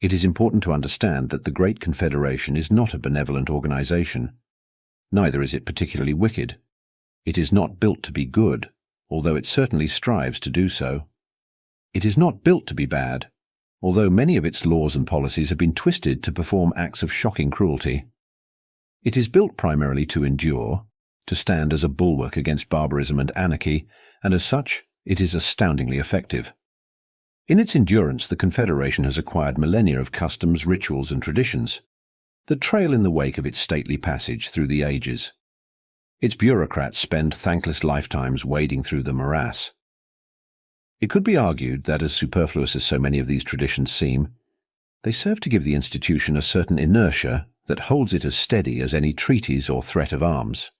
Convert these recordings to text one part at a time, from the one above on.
It is important to understand that the Great Confederation is not a benevolent organization. Neither is it particularly wicked. It is not built to be good, although it certainly strives to do so. It is not built to be bad, although many of its laws and policies have been twisted to perform acts of shocking cruelty. It is built primarily to endure, to stand as a bulwark against barbarism and anarchy, and as such, it is astoundingly effective. In its endurance, the Confederation has acquired millennia of customs, rituals, and traditions that trail in the wake of its stately passage through the ages. Its bureaucrats spend thankless lifetimes wading through the morass. It could be argued that, as superfluous as so many of these traditions seem, they serve to give the institution a certain inertia that holds it as steady as any treaties or threat of arms.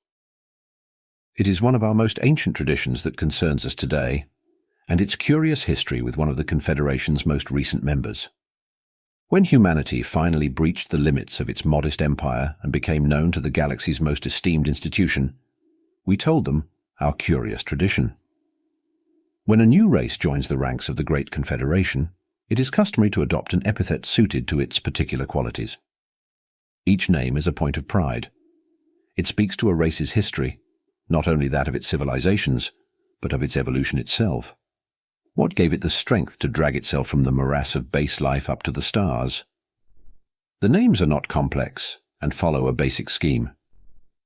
It is one of our most ancient traditions that concerns us today, and its curious history with one of the Confederation's most recent members. When humanity finally breached the limits of its modest empire and became known to the galaxy's most esteemed institution, we told them our curious tradition. When a new race joins the ranks of the Great Confederation, it is customary to adopt an epithet suited to its particular qualities. Each name is a point of pride. It speaks to a race's history, not only that of its civilizations, but of its evolution itself. What gave it the strength to drag itself from the morass of base life up to the stars? The names are not complex and follow a basic scheme.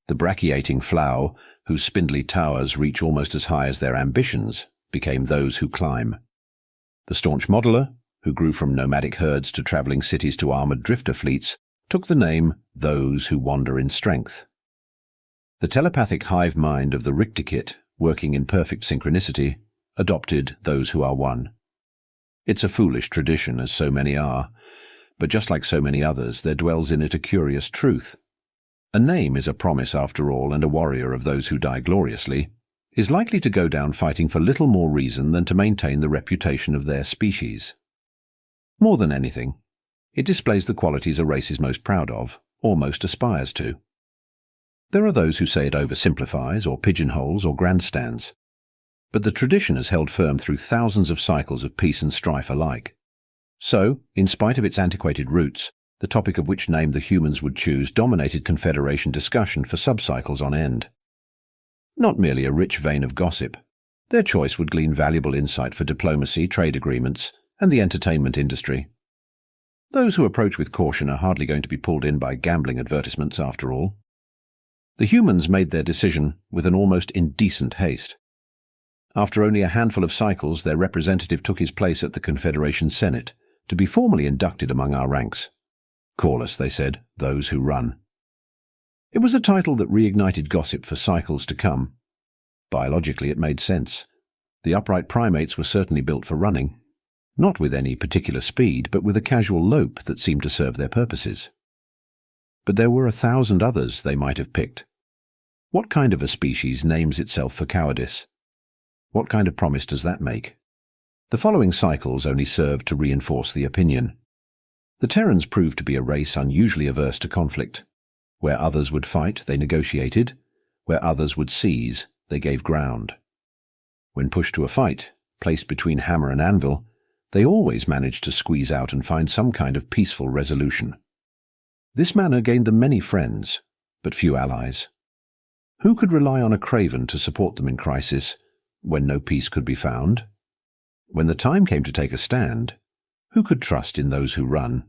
The brachiating flow, whose spindly towers reach almost as high as their ambitions, became those who climb. The staunch modeler, who grew from nomadic herds to traveling cities to armored drifter fleets, took the name those who wander in strength. The telepathic hive mind of the Richterkit, working in perfect synchronicity, adopted those who are one. It's a foolish tradition, as so many are, but just like so many others, there dwells in it a curious truth. A name is a promise after all, and a warrior of those who die gloriously is likely to go down fighting for little more reason than to maintain the reputation of their species. More than anything, it displays the qualities a race is most proud of, or most aspires to. There are those who say it oversimplifies, or pigeonholes, or grandstands. But the tradition has held firm through thousands of cycles of peace and strife alike. So, in spite of its antiquated roots, the topic of which name the humans would choose dominated Confederation discussion for subcycles on end. Not merely a rich vein of gossip. Their choice would glean valuable insight for diplomacy, trade agreements, and the entertainment industry. Those who approach with caution are hardly going to be pulled in by gambling advertisements, after all. The humans made their decision with an almost indecent haste. After only a handful of cycles, their representative took his place at the Confederation Senate to be formally inducted among our ranks. Call us, they said, those who run. It was a title that reignited gossip for cycles to come. Biologically, it made sense. The upright primates were certainly built for running, not with any particular speed, but with a casual lope that seemed to serve their purposes. But there were 1,000 others they might have picked. What kind of a species names itself for cowardice? What kind of promise does that make? The following cycles only served to reinforce the opinion. The Terrans proved to be a race unusually averse to conflict. Where others would fight, they negotiated. Where others would seize, they gave ground. When pushed to a fight, placed between hammer and anvil, they always managed to squeeze out and find some kind of peaceful resolution. This manner gained them many friends, but few allies. Who could rely on a craven to support them in crisis, when no peace could be found? When the time came to take a stand, who could trust in those who run?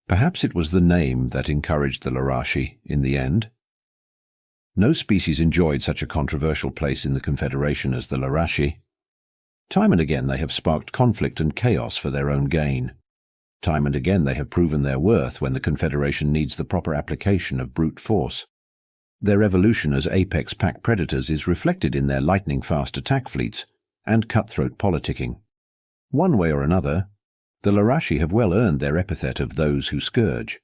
Perhaps it was the name that encouraged the Larashi in the end. No species enjoyed such a controversial place in the Confederation as the Larashi. Time and again they have sparked conflict and chaos for their own gain. Time and again they have proven their worth when the Confederation needs the proper application of brute force. Their evolution as apex pack predators is reflected in their lightning-fast attack fleets and cutthroat politicking. One way or another, the Larashi have well earned their epithet of those who scourge.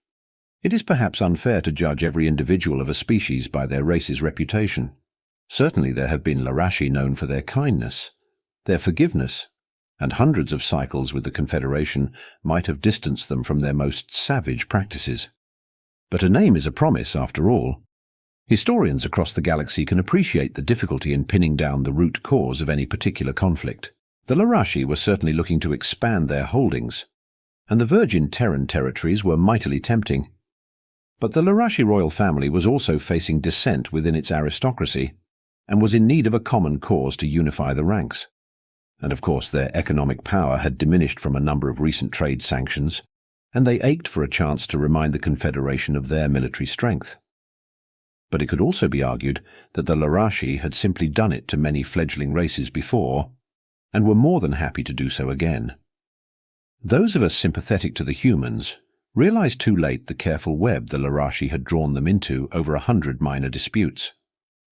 It is perhaps unfair to judge every individual of a species by their race's reputation. Certainly there have been Larashi known for their kindness, their forgiveness, and hundreds of cycles with the Confederation might have distanced them from their most savage practices. But a name is a promise, after all. Historians across the galaxy can appreciate the difficulty in pinning down the root cause of any particular conflict. The Larashi were certainly looking to expand their holdings. and the virgin Terran territories were mightily tempting. But the Larashi royal family was also facing dissent within its aristocracy, and was in need of a common cause to unify the ranks. And of course their economic power had diminished from a number of recent trade sanctions, and they ached for a chance to remind the Confederation of their military strength. But it could also be argued that the Larashi had simply done it to many fledgling races before, and were more than happy to do so again. Those of us sympathetic to the humans realized too late the careful web the Larashi had drawn them into over 100 minor disputes.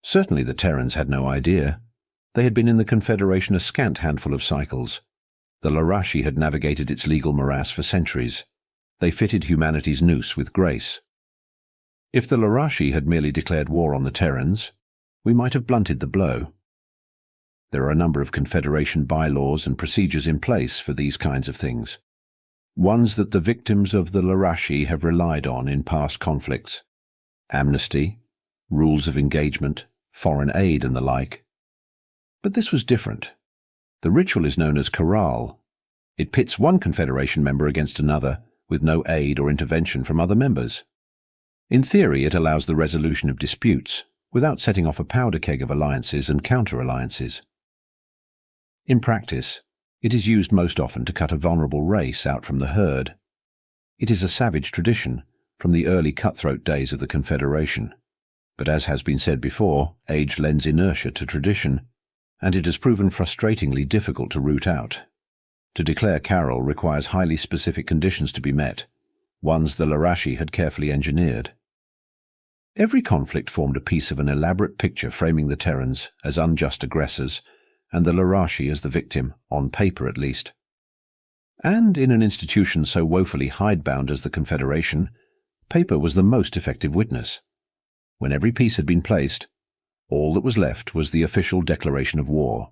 Certainly the Terrans had no idea. They had been in the Confederation a scant handful of cycles. The Larashi had navigated its legal morass for centuries. They fitted humanity's noose with grace. If the Larashi had merely declared war on the Terrans, we might have blunted the blow. There are a number of Confederation bylaws and procedures in place for these kinds of things, ones that the victims of the Larashi have relied on in past conflicts. Amnesty, rules of engagement, foreign aid and the like. But this was different. The ritual is known as Corral. It pits one Confederation member against another, with no aid or intervention from other members. In theory, it allows the resolution of disputes, without setting off a powder keg of alliances and counter-alliances. In practice, it is used most often to cut a vulnerable race out from the herd. It is a savage tradition from the early cutthroat days of the Confederation. But as has been said before, age lends inertia to tradition, and it has proven frustratingly difficult to root out. To declare Carol requires highly specific conditions to be met, ones the Larashi had carefully engineered. Every conflict formed a piece of an elaborate picture framing the Terrans as unjust aggressors and the Larashi as the victim, on paper at least. And in an institution so woefully hidebound as the Confederation, paper was the most effective witness. When every piece had been placed, all that was left was the official declaration of war,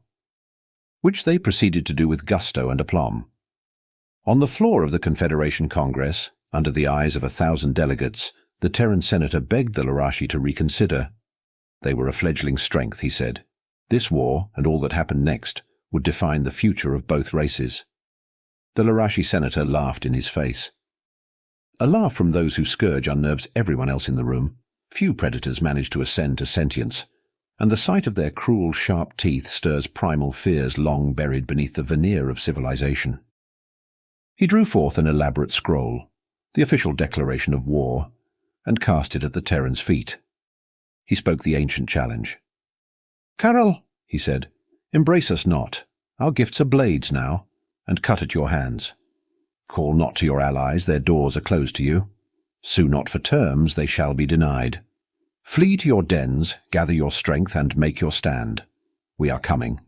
which they proceeded to do with gusto and aplomb. On the floor of the Confederation Congress, under the eyes of 1,000 delegates, the Terran senator begged the Larashi to reconsider. They were a fledgling strength, he said. This war, and all that happened next, would define the future of both races. The Larashi senator laughed in his face. A laugh from those whose scourge unnerves everyone else in the room. Few predators manage to ascend to sentience, and the sight of their cruel, sharp teeth stirs primal fears long buried beneath the veneer of civilization. He drew forth an elaborate scroll, the official declaration of war, and cast it at the Terran's feet. He spoke the ancient challenge. "Carol," he said, "embrace us not. Our gifts are blades now, and cut at your hands. Call not to your allies, their doors are closed to you. Sue not for terms, they shall be denied. Flee to your dens, gather your strength, and make your stand. We are coming."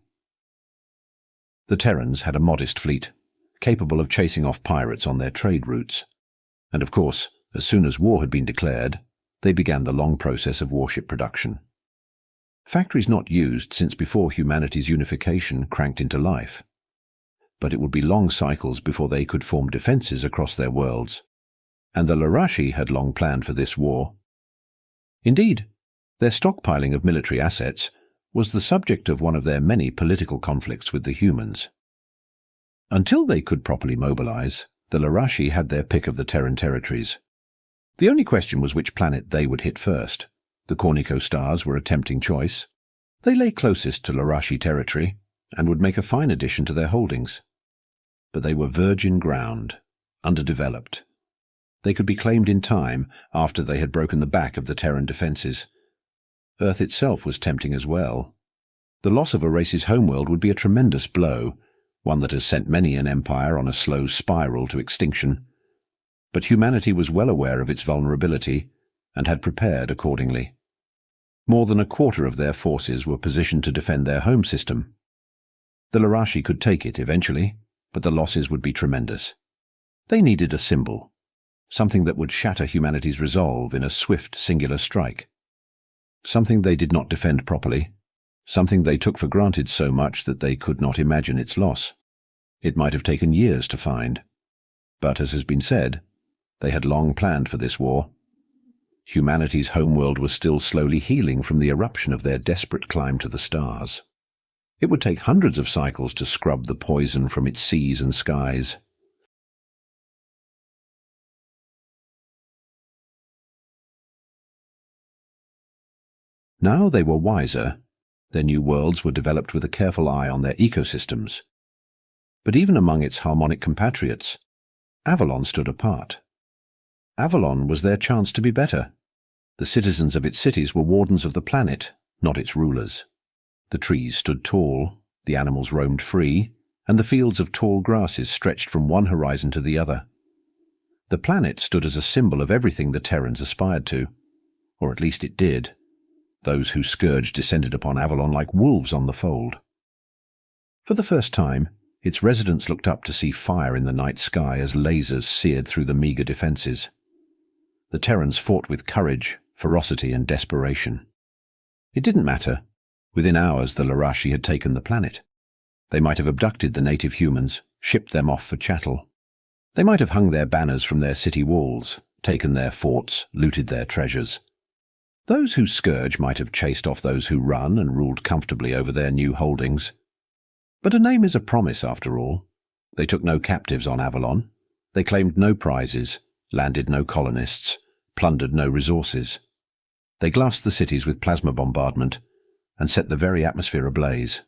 The Terrans had a modest fleet, capable of chasing off pirates on their trade routes. And of course, as soon as war had been declared, they began the long process of warship production. Factories not used since before humanity's unification cranked into life. But it would be long cycles before they could form defenses across their worlds, and the Larashi had long planned for this war. Indeed, their stockpiling of military assets was the subject of one of their many political conflicts with the humans. Until they could properly mobilize, the Larashi had their pick of the Terran territories. The only question was which planet they would hit first. The Cornico stars were a tempting choice. They lay closest to Larashi territory, and would make a fine addition to their holdings. But they were virgin ground, underdeveloped. They could be claimed in time after they had broken the back of the Terran defenses. Earth itself was tempting as well. The loss of a race's homeworld would be a tremendous blow, one that has sent many an empire on a slow spiral to extinction. But humanity was well aware of its vulnerability and had prepared accordingly. More than a quarter of their forces were positioned to defend their home system. The Larashi could take it eventually, but the losses would be tremendous. They needed a symbol, something that would shatter humanity's resolve in a swift, singular strike. Something they did not defend properly, something they took for granted so much that they could not imagine its loss. It might have taken years to find. But, as has been said, they had long planned for this war. Humanity's homeworld was still slowly healing from the eruption of their desperate climb to the stars. It would take hundreds of cycles to scrub the poison from its seas and skies. Now they were wiser. Their new worlds were developed with a careful eye on their ecosystems. But even among its harmonic compatriots, Avalon stood apart. Avalon was their chance to be better. The citizens of its cities were wardens of the planet, not its rulers. The trees stood tall, the animals roamed free, and the fields of tall grasses stretched from one horizon to the other. The planet stood as a symbol of everything the Terrans aspired to, or at least it did. Those who Scourge descended upon Avalon like wolves on the fold. For the first time, its residents looked up to see fire in the night sky as lasers seared through the meagre defences. The Terrans fought with courage, ferocity and desperation. It didn't matter. Within hours the Larashi had taken the planet. They might have abducted the native humans, shipped them off for chattel. They might have hung their banners from their city walls, taken their forts, looted their treasures. Those who Scourge might have chased off those who run and ruled comfortably over their new holdings. But a name is a promise, after all. They took no captives on Avalon. They claimed no prizes, landed no colonists, plundered no resources. They glassed the cities with plasma bombardment and set the very atmosphere ablaze.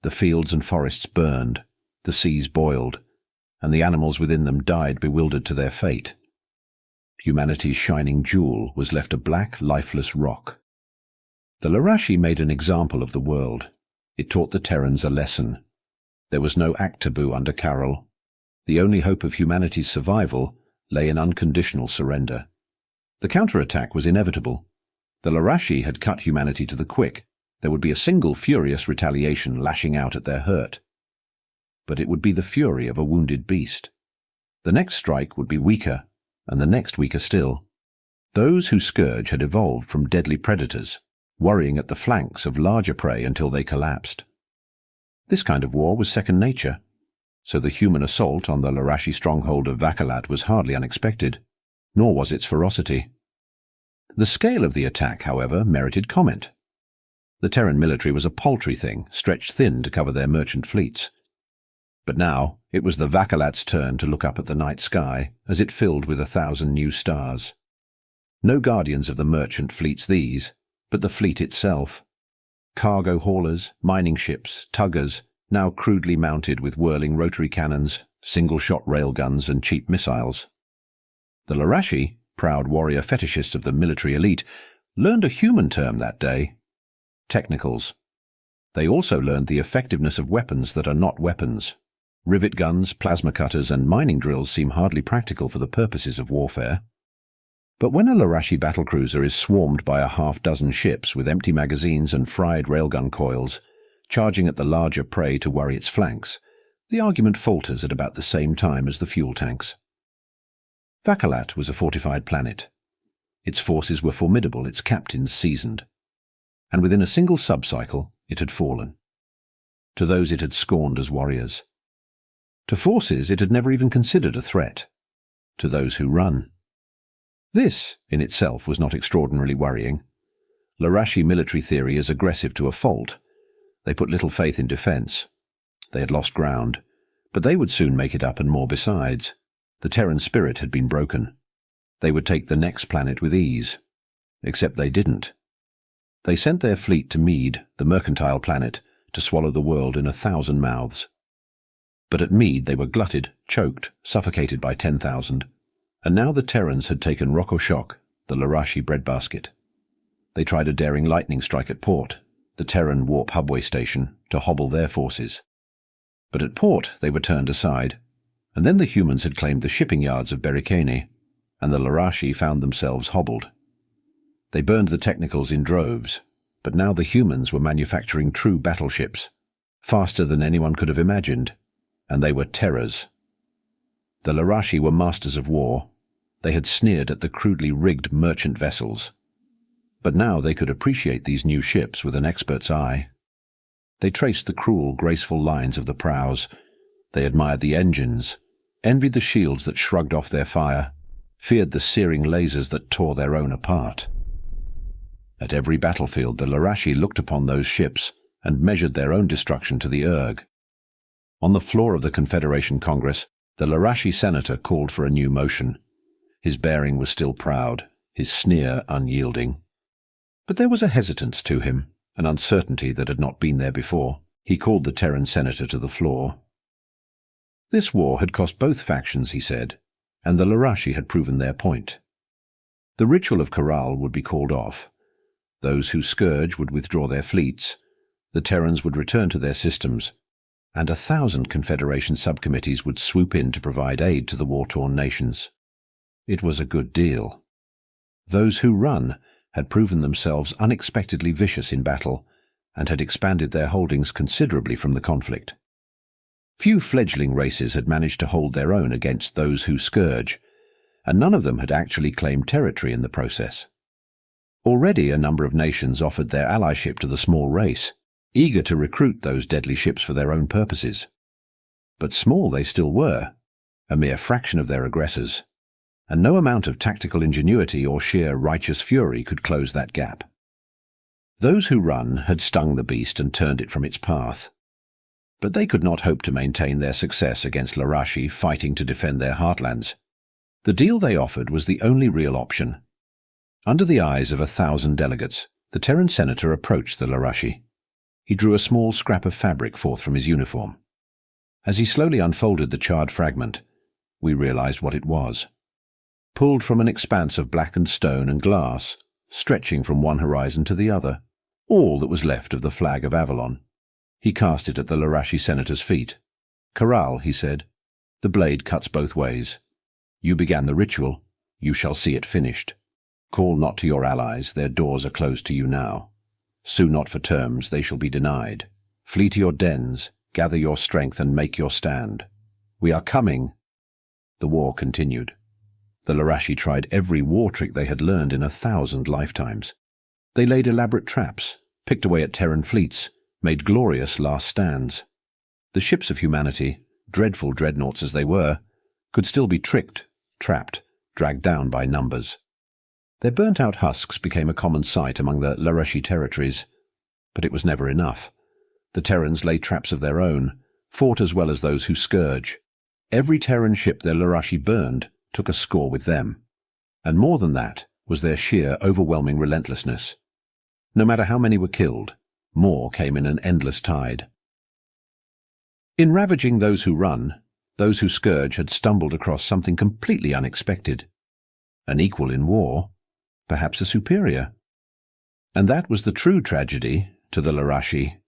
The fields and forests burned, the seas boiled, and the animals within them died bewildered to their fate. Humanity's shining jewel was left a black, lifeless rock. The Larashi made an example of the world. It taught the Terrans a lesson. There was no act taboo under Carol. The only hope of humanity's survival lay in unconditional surrender. The counterattack was inevitable. The Larashi had cut humanity to the quick. There would be a single furious retaliation lashing out at their hurt. But it would be the fury of a wounded beast. The next strike would be weaker, and the next weaker still. Those who Scourge had evolved from deadly predators, worrying at the flanks of larger prey until they collapsed. This kind of war was second nature, so the human assault on the Larashi stronghold of Vakalat was hardly unexpected, nor was its ferocity. The scale of the attack, however, merited comment. The Terran military was a paltry thing, stretched thin to cover their merchant fleets. But now it was the Vakalat's turn to look up at the night sky as it filled with 1,000 new stars. No guardians of the merchant fleets these, but the fleet itself. Cargo haulers, mining ships, tuggers, now crudely mounted with whirling rotary cannons, single-shot railguns and cheap missiles. The Larashi, proud warrior fetishists of the military elite, learned a human term that day: technicals. They also learned the effectiveness of weapons that are not weapons. Rivet guns, plasma cutters, and mining drills seem hardly practical for the purposes of warfare. But when a Larashi battlecruiser is swarmed by a half-dozen ships with empty magazines and fried railgun coils, charging at the larger prey to worry its flanks, the argument falters at about the same time as the fuel tanks. Vakalat was a fortified planet. Its forces were formidable, its captains seasoned. And within a single sub-cycle, it had fallen. To those it had scorned as warriors. To forces it had never even considered a threat. To those who run. This, in itself, was not extraordinarily worrying. Larashi military theory is aggressive to a fault. They put little faith in defence. They had lost ground, but they would soon make it up and more besides. The Terran spirit had been broken. They would take the next planet with ease. Except they didn't. They sent their fleet to Mead, the mercantile planet, to swallow the world in 1,000 mouths. But at Mead they were glutted, choked, suffocated by 10,000, and now the Terrans had taken Rokoshok, the Larashi breadbasket. They tried a daring lightning strike at Port, the Terran warp hubway station, to hobble their forces. But at Port they were turned aside, and then the humans had claimed the shipping yards of Berikani, and the Larashi found themselves hobbled. They burned the technicals in droves, but now the humans were manufacturing true battleships, faster than anyone could have imagined, and they were terrors. The Larashi were masters of war. They had sneered at the crudely rigged merchant vessels. But now they could appreciate these new ships with an expert's eye. They traced the cruel, graceful lines of the prows. They admired the engines, envied the shields that shrugged off their fire, feared the searing lasers that tore their own apart. At every battlefield the Larashi looked upon those ships and measured their own destruction to the erg. On the floor of the Confederation Congress, the Larashi senator called for a new motion. His bearing was still proud, his sneer unyielding. But there was a hesitance to him, an uncertainty that had not been there before. He called the Terran senator to the floor. This war had cost both factions, he said, and the Larashi had proven their point. The ritual of Corral would be called off. Those who Scourge would withdraw their fleets, the Terrans would return to their systems, and 1,000 Confederation subcommittees would swoop in to provide aid to the war-torn nations. It was a good deal. Those who run had proven themselves unexpectedly vicious in battle and had expanded their holdings considerably from the conflict. Few fledgling races had managed to hold their own against those who Scourge, and none of them had actually claimed territory in the process. Already a number of nations offered their allyship to the small race, eager to recruit those deadly ships for their own purposes. But small they still were, a mere fraction of their aggressors, and no amount of tactical ingenuity or sheer righteous fury could close that gap. Those who run had stung the beast and turned it from its path, but they could not hope to maintain their success against Larashi fighting to defend their heartlands. The deal they offered was the only real option. Under the eyes of 1,000 delegates, the Terran senator approached the Larashi. He drew a small scrap of fabric forth from his uniform. As he slowly unfolded the charred fragment, we realized what it was. Pulled from an expanse of blackened stone and glass, stretching from one horizon to the other, all that was left of the flag of Avalon. He cast it at the Larashi senator's feet. "Corral," he said, "the blade cuts both ways. You began the ritual. You shall see it finished. Call not to your allies, their doors are closed to you now. Sue not for terms, they shall be denied. Flee to your dens, gather your strength and make your stand. We are coming." The war continued. The Larashi tried every war trick they had learned in 1,000 lifetimes. They laid elaborate traps, picked away at Terran fleets, made glorious last stands. The ships of humanity, dreadful dreadnoughts as they were, could still be tricked, trapped, dragged down by numbers. Their burnt-out husks became a common sight among the Larashi territories, but it was never enough. The Terrans laid traps of their own, fought as well as those who Scourge. Every Terran ship their Larashi burned took a score with them, and more than that was their sheer, overwhelming relentlessness. No matter how many were killed, more came in an endless tide. In ravaging those who run, those who Scourge had stumbled across something completely unexpected. An equal in war, perhaps a superior. And that was the true tragedy to the Larashi.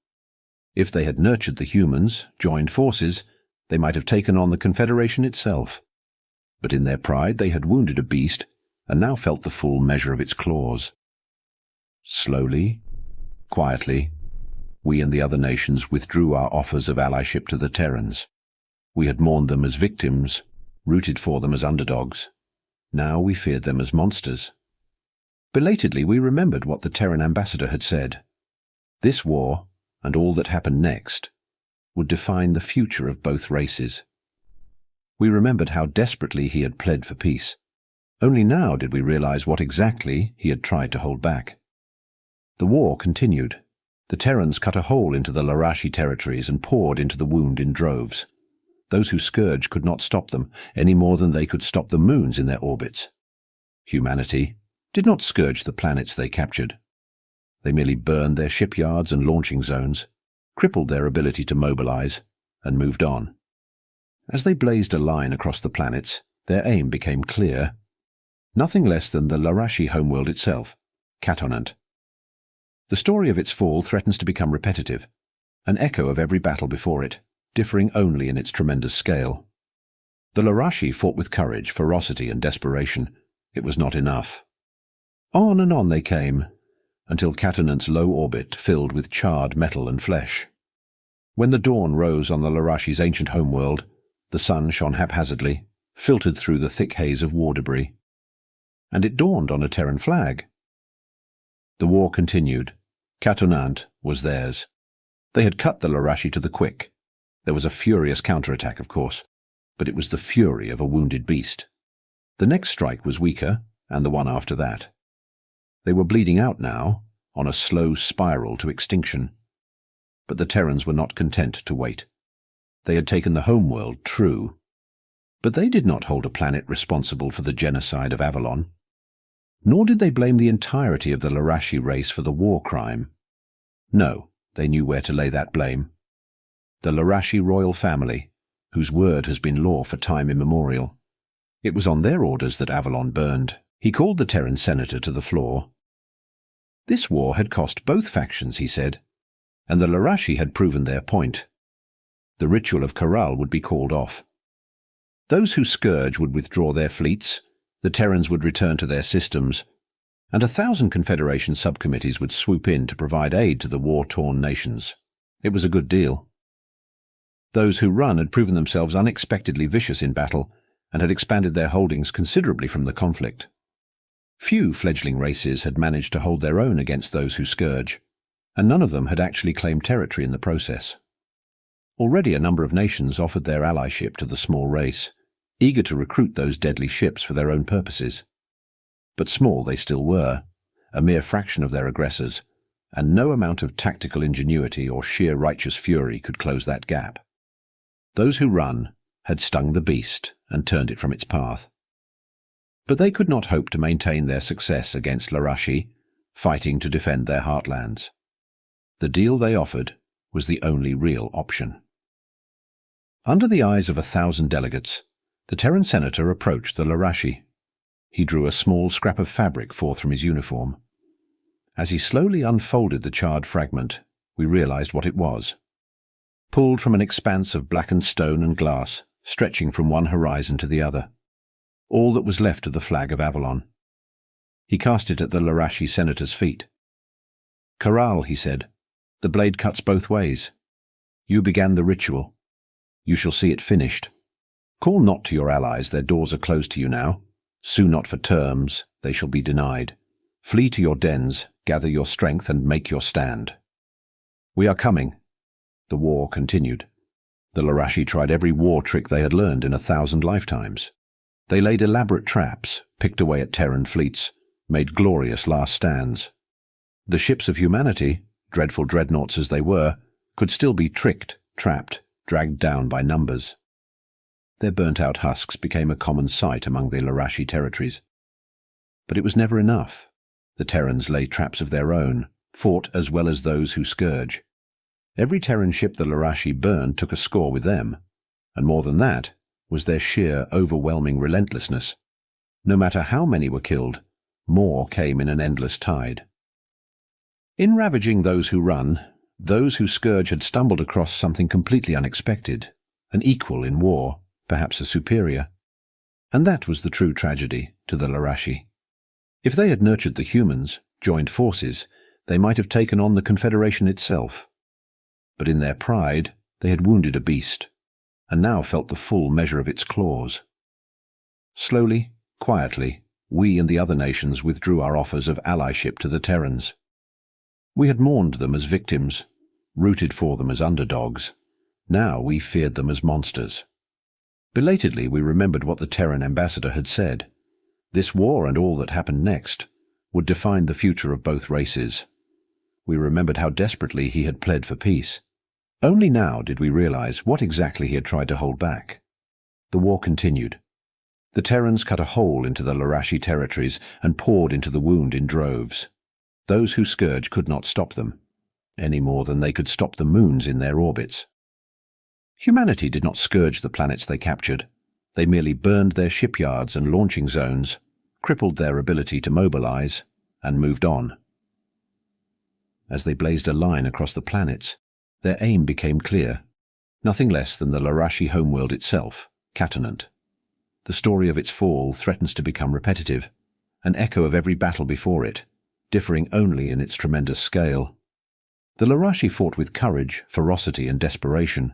If they had nurtured the humans, joined forces, they might have taken on the Confederation itself. But in their pride they had wounded a beast and now felt the full measure of its claws. Slowly, quietly, we and the other nations withdrew our offers of allyship to the Terrans. We had mourned them as victims, rooted for them as underdogs. Now we feared them as monsters. Belatedly we remembered what the Terran ambassador had said. This war, and all that happened next, would define the future of both races. We remembered how desperately he had pled for peace. Only now did we realize what exactly he had tried to hold back. The war continued. The Terrans cut a hole into the Larashi territories and poured into the wound in droves. Those who Scourge could not stop them, any more than they could stop the moons in their orbits. Humanity did not scourge the planets they captured. They merely burned their shipyards and launching zones, crippled their ability to mobilize, and moved on. As they blazed a line across the planets, their aim became clear. Nothing less than the Larashi homeworld itself, Catonant. The story of its fall threatens to become repetitive, an echo of every battle before it, differing only in its tremendous scale. The Larashi fought with courage, ferocity, and desperation. It was not enough. On and on they came, until Catonant's low orbit filled with charred metal and flesh. When the dawn rose on the Larashi's ancient homeworld, the sun shone haphazardly, filtered through the thick haze of war debris. And it dawned on a Terran flag. The war continued. Catonant was theirs. They had cut the Larashi to the quick. There was a furious counterattack, of course, but it was the fury of a wounded beast. The next strike was weaker, and the one after that. They were bleeding out now, on a slow spiral to extinction. But the Terrans were not content to wait. They had taken the homeworld, true, but they did not hold a planet responsible for the genocide of Avalon. Nor did they blame the entirety of the Larashi race for the war crime. No, they knew where to lay that blame. The Larashi royal family, whose word has been law for time immemorial. It was on their orders that Avalon burned. He called the Terran senator to the floor. This war had cost both factions, he said, and the Larashi had proven their point. The ritual of Corral would be called off. Those who Scourge would withdraw their fleets, the Terrans would return to their systems, and 1,000 Confederation subcommittees would swoop in to provide aid to the war-torn nations. It was a good deal. Those who run had proven themselves unexpectedly vicious in battle and had expanded their holdings considerably from the conflict. Few fledgling races had managed to hold their own against those who Scourge, and none of them had actually claimed territory in the process. Already a number of nations offered their allyship to the small race, eager to recruit those deadly ships for their own purposes. But small they still were, a mere fraction of their aggressors, and no amount of tactical ingenuity or sheer righteous fury could close that gap. Those who run had stung the beast and turned it from its path. But they could not hope to maintain their success against Larashi, fighting to defend their heartlands. The deal they offered was the only real option. Under the eyes of 1,000 delegates, the Terran senator approached the Larashi. He drew a small scrap of fabric forth from his uniform. As he slowly unfolded the charred fragment, we realized what it was. Pulled from an expanse of blackened stone and glass, stretching from one horizon to the other. All that was left of the flag of Avalon. He cast it at the Larashi senator's feet. "Corral," he said, "the blade cuts both ways. You began the ritual. You shall see it finished. Call not to your allies, their doors are closed to you now. Sue not for terms, they shall be denied. Flee to your dens, gather your strength, and make your stand. We are coming." The war continued. The Larashi tried every war trick they had learned in 1,000 lifetimes. They laid elaborate traps, picked away at Terran fleets, made glorious last stands. The ships of humanity, dreadful dreadnoughts as they were, could still be tricked, trapped, dragged down by numbers. Their burnt-out husks became a common sight among the Larashi territories. But it was never enough. The Terrans laid traps of their own, fought as well as those who Scourge. Every Terran ship the Larashi burned took a score with them, and more than that was their sheer, overwhelming relentlessness. No matter how many were killed, more came in an endless tide. In ravaging those who run, those who Scourge had stumbled across something completely unexpected, an equal in war, perhaps a superior. And that was the true tragedy to the Larashi. If they had nurtured the humans, joined forces, they might have taken on the Confederation itself. But in their pride, they had wounded a beast, and now felt the full measure of its claws. Slowly, quietly, we and the other nations withdrew our offers of allyship to the Terrans. We had mourned them as victims, rooted for them as underdogs. Now we feared them as monsters. Belatedly, we remembered what the Terran ambassador had said. This war and all that happened next would define the future of both races. We remembered how desperately he had pled for peace. Only now did we realize what exactly he had tried to hold back. The war continued. The Terrans cut a hole into the Larashi territories and poured into the wound in droves. Those who Scourge could not stop them, any more than they could stop the moons in their orbits. Humanity did not scourge the planets they captured. They merely burned their shipyards and launching zones, crippled their ability to mobilize, and moved on. As they blazed a line across the planets, their aim became clear, nothing less than the Larashi homeworld itself, Catanant. The story of its fall threatens to become repetitive, an echo of every battle before it, differing only in its tremendous scale. The Larashi fought with courage, ferocity, and desperation.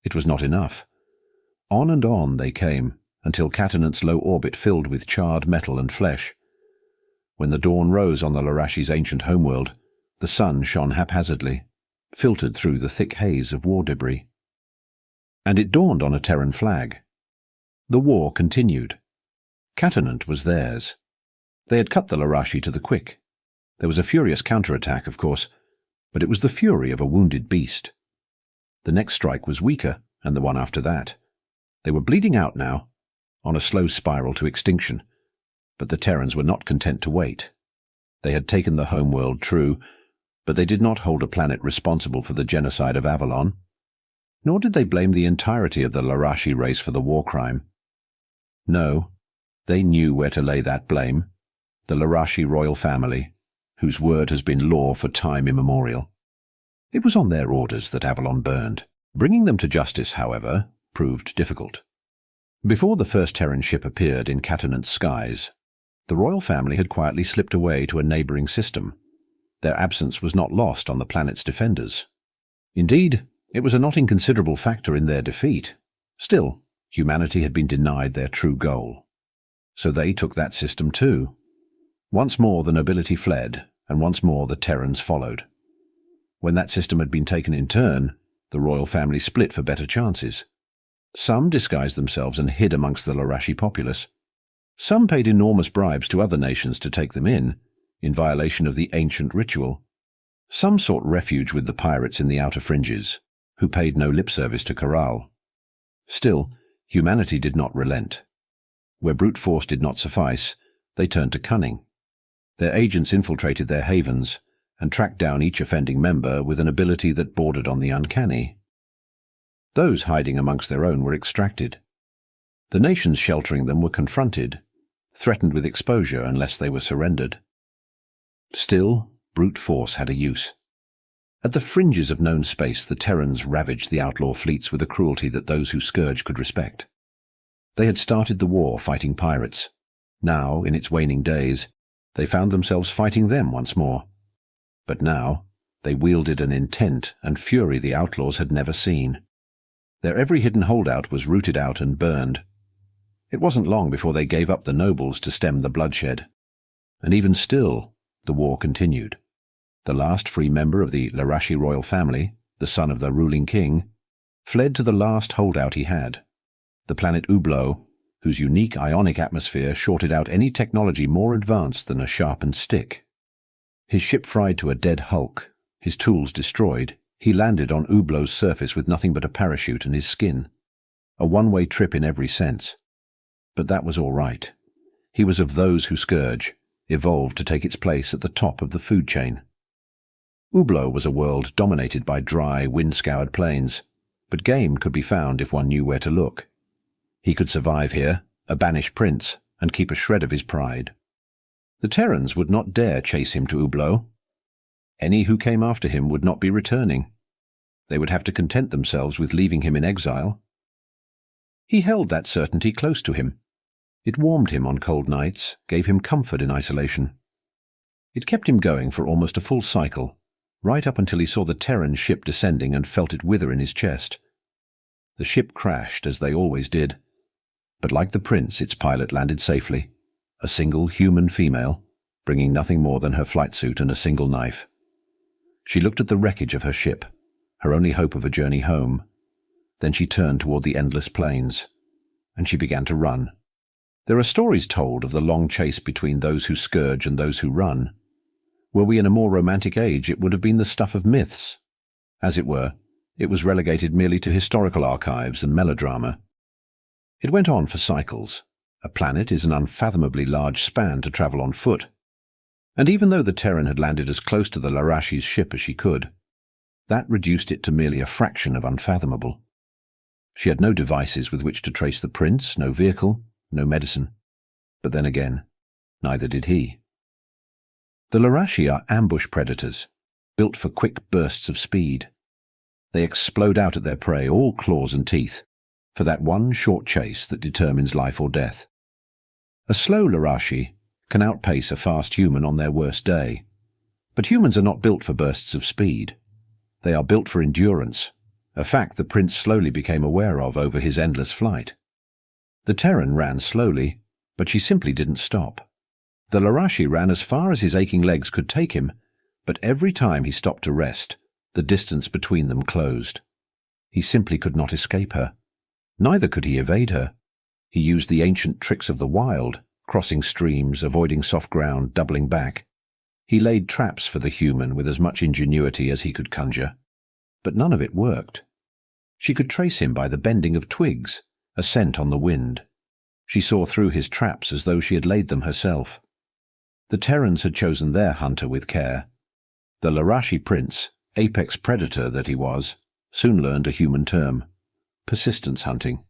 It was not enough. On and on they came, until Catanant's low orbit filled with charred metal and flesh. When the dawn rose on the Larashi's ancient homeworld, the sun shone haphazardly, filtered through the thick haze of war debris. And it dawned on a Terran flag. The war continued. Catanant was theirs. They had cut the Larashi to the quick. There was a furious counterattack, of course, but it was the fury of a wounded beast. The next strike was weaker, and the one after that. They were bleeding out now, on a slow spiral to extinction. But the Terrans were not content to wait. They had taken the homeworld, true, but they did not hold a planet responsible for the genocide of Avalon, nor did they blame the entirety of the Larashi race for the war crime. No, they knew where to lay that blame: the Larashi royal family, whose word has been law for time immemorial. It was on their orders that Avalon burned. Bringing them to justice, however, proved difficult. Before the first Terran ship appeared in Catanant's skies, the royal family had quietly slipped away to a neighboring system. Their absence was not lost on the planet's defenders. Indeed, it was a not inconsiderable factor in their defeat. Still, humanity had been denied their true goal. So they took that system too. Once more the nobility fled, and once more the Terrans followed. When that system had been taken in turn, the royal family split for better chances. Some disguised themselves and hid amongst the Larashi populace. Some paid enormous bribes to other nations to take them in violation of the ancient ritual. Some sought refuge with the pirates in the outer fringes, who paid no lip service to Corral. Still, humanity did not relent. Where brute force did not suffice, they turned to cunning. Their agents infiltrated their havens and tracked down each offending member with an ability that bordered on the uncanny. Those hiding amongst their own were extracted. The nations sheltering them were confronted, threatened with exposure unless they were surrendered. Still, brute force had a use. At the fringes of known space, the Terrans ravaged the outlaw fleets with a cruelty that those who Scourge could respect. They had started the war fighting pirates. Now, in its waning days, they found themselves fighting them once more. But now, they wielded an intent and fury the outlaws had never seen. Their every hidden holdout was rooted out and burned. It wasn't long before they gave up the nobles to stem the bloodshed. And even still, the war continued. The last free member of the Larashi royal family, the son of the ruling king, fled to the last holdout he had, the planet Ublo, whose unique ionic atmosphere shorted out any technology more advanced than a sharpened stick. His ship fried to a dead hulk, his tools destroyed, he landed on Ublo's surface with nothing but a parachute and his skin. A one-way trip in every sense. But that was all right. He was of those who Scourge, evolved to take its place at the top of the food chain. Ublo was a world dominated by dry, wind-scoured plains, but game could be found if one knew where to look. He could survive here, a banished prince, and keep a shred of his pride. The Terrans would not dare chase him to Ublo. Any who came after him would not be returning. They would have to content themselves with leaving him in exile. He held that certainty close to him. It warmed him on cold nights, gave him comfort in isolation. It kept him going for almost a full cycle, right up until he saw the Terran ship descending and felt it wither in his chest. The ship crashed, as they always did, but like the prince, its pilot landed safely, a single human female, bringing nothing more than her flight suit and a single knife. She looked at the wreckage of her ship, her only hope of a journey home. Then she turned toward the endless plains, and she began to run. There are stories told of the long chase between those who Scourge and those who run. Were we in a more romantic age, it would have been the stuff of myths. As it were, it was relegated merely to historical archives and melodrama. It went on for cycles. A planet is an unfathomably large span to travel on foot. And even though the Terran had landed as close to the Larashi's ship as she could, that reduced it to merely a fraction of unfathomable. She had no devices with which to trace the prince, no vehicle, no medicine. But then again, neither did he. The Larashi are ambush predators, built for quick bursts of speed. They explode out at their prey, all claws and teeth, for that one short chase that determines life or death. A slow Larashi can outpace a fast human on their worst day, but humans are not built for bursts of speed. They are built for endurance, a fact the prince slowly became aware of over his endless flight. The Terran ran slowly, but she simply didn't stop. The Larashi ran as far as his aching legs could take him, but every time he stopped to rest, the distance between them closed. He simply could not escape her. Neither could he evade her. He used the ancient tricks of the wild, crossing streams, avoiding soft ground, doubling back. He laid traps for the human with as much ingenuity as he could conjure. But none of it worked. She could trace him by the bending of twigs, a scent on the wind. She saw through his traps as though she had laid them herself. The Terrans had chosen their hunter with care. The Larashi prince, apex predator that he was, soon learned a human term: persistence hunting.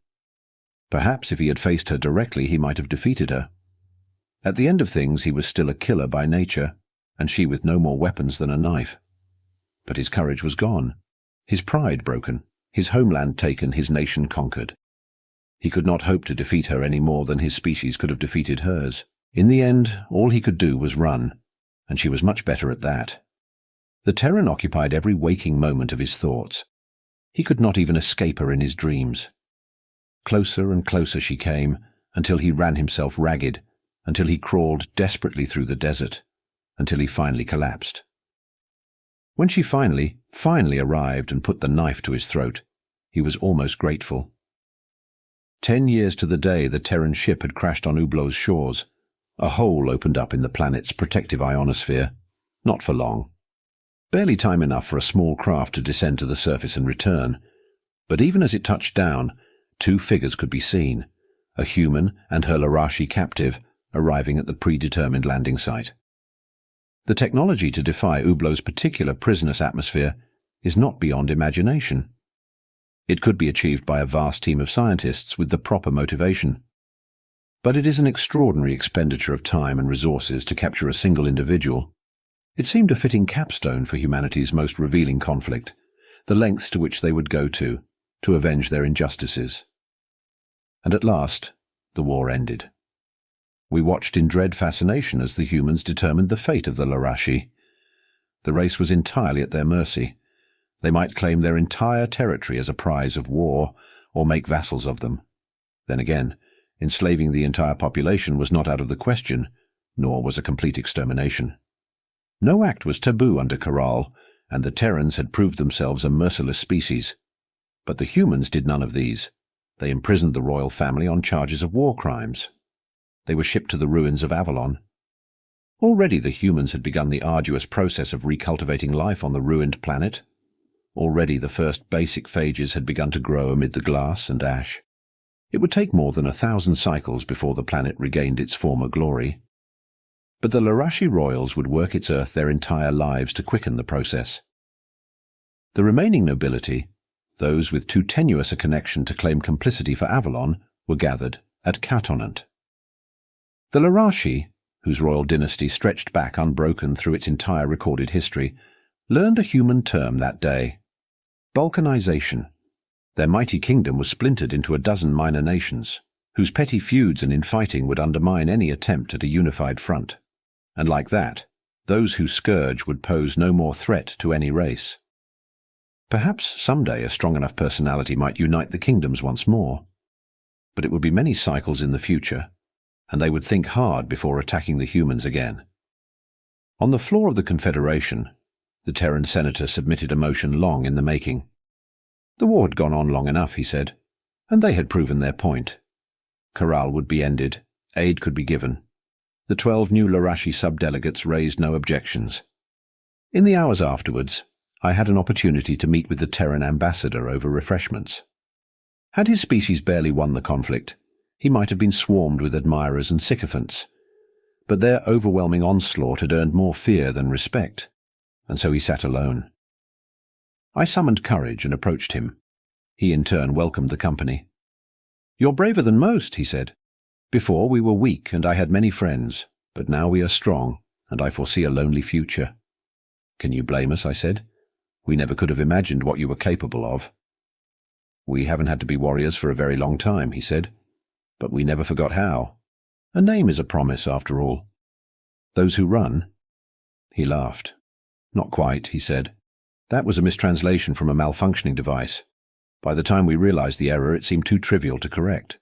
Perhaps if he had faced her directly, he might have defeated her. At the end of things, he was still a killer by nature, and she with no more weapons than a knife. But his courage was gone, his pride broken, his homeland taken, his nation conquered. He could not hope to defeat her any more than his species could have defeated hers. In the end, all he could do was run, and she was much better at that. The Terran occupied every waking moment of his thoughts. He could not even escape her in his dreams. Closer and closer she came, until he ran himself ragged, until he crawled desperately through the desert, until he finally collapsed. When she finally arrived and put the knife to his throat, he was almost grateful. 10 years to the day the Terran ship had crashed on Ublow's shores. A hole opened up in the planet's protective ionosphere. Not for long. Barely time enough for a small craft to descend to the surface and return. But even as it touched down, 2 figures could be seen, a human and her Larashi captive, arriving at the predetermined landing site. The technology to defy Ublow's particular prisonous atmosphere is not beyond imagination. It could be achieved by a vast team of scientists with the proper motivation. But it is an extraordinary expenditure of time and resources to capture a single individual. It seemed a fitting capstone for humanity's most revealing conflict, the lengths to which they would go to avenge their injustices. And at last, the war ended. We watched in dread fascination as the humans determined the fate of the Larashi. The race was entirely at their mercy. They might claim their entire territory as a prize of war, or make vassals of them. Then again, enslaving the entire population was not out of the question, nor was a complete extermination. No act was taboo under Karal, and the Terrans had proved themselves a merciless species. But the humans did none of these. They imprisoned the royal family on charges of war crimes. They were shipped to the ruins of Avalon. Already the humans had begun the arduous process of recultivating life on the ruined planet. Already the first basic phages had begun to grow amid the glass and ash. It would take more than 1,000 cycles before the planet regained its former glory. But the Larashi royals would work its earth their entire lives to quicken the process. The remaining nobility, those with too tenuous a connection to claim complicity for Avalon, were gathered at Katonant. The Larashi, whose royal dynasty stretched back unbroken through its entire recorded history, learned a human term that day: balkanization. Their mighty kingdom was splintered into a dozen minor nations, whose petty feuds and infighting would undermine any attempt at a unified front. And like that, those who Scourge would pose no more threat to any race. Perhaps someday a strong enough personality might unite the kingdoms once more. But it would be many cycles in the future, and they would think hard before attacking the humans again. On the floor of the Confederation, the Terran senator submitted a motion long in the making. The war had gone on long enough, he said, and they had proven their point. Karal would be ended, aid could be given. The 12 new Larashi sub-delegates raised no objections. In the hours afterwards, I had an opportunity to meet with the Terran ambassador over refreshments. Had his species barely won the conflict, he might have been swarmed with admirers and sycophants, but their overwhelming onslaught had earned more fear than respect, and so he sat alone. I summoned courage and approached him. He in turn welcomed the company. "You're braver than most," he said. "Before we were weak and I had many friends, but now we are strong, and I foresee a lonely future." "Can you blame us?" I said. "We never could have imagined what you were capable of." "We haven't had to be warriors for a very long time," he said, "but we never forgot how. A name is a promise, after all. Those who run." He laughed. "Not quite," he said. "That was a mistranslation from a malfunctioning device. By the time we realized the error, it seemed too trivial to correct."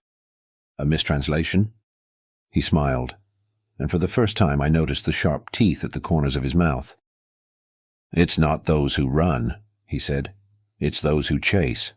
"A mistranslation?" He smiled, and for the first time I noticed the sharp teeth at the corners of his mouth. "It's not those who run," he said. "It's those who chase."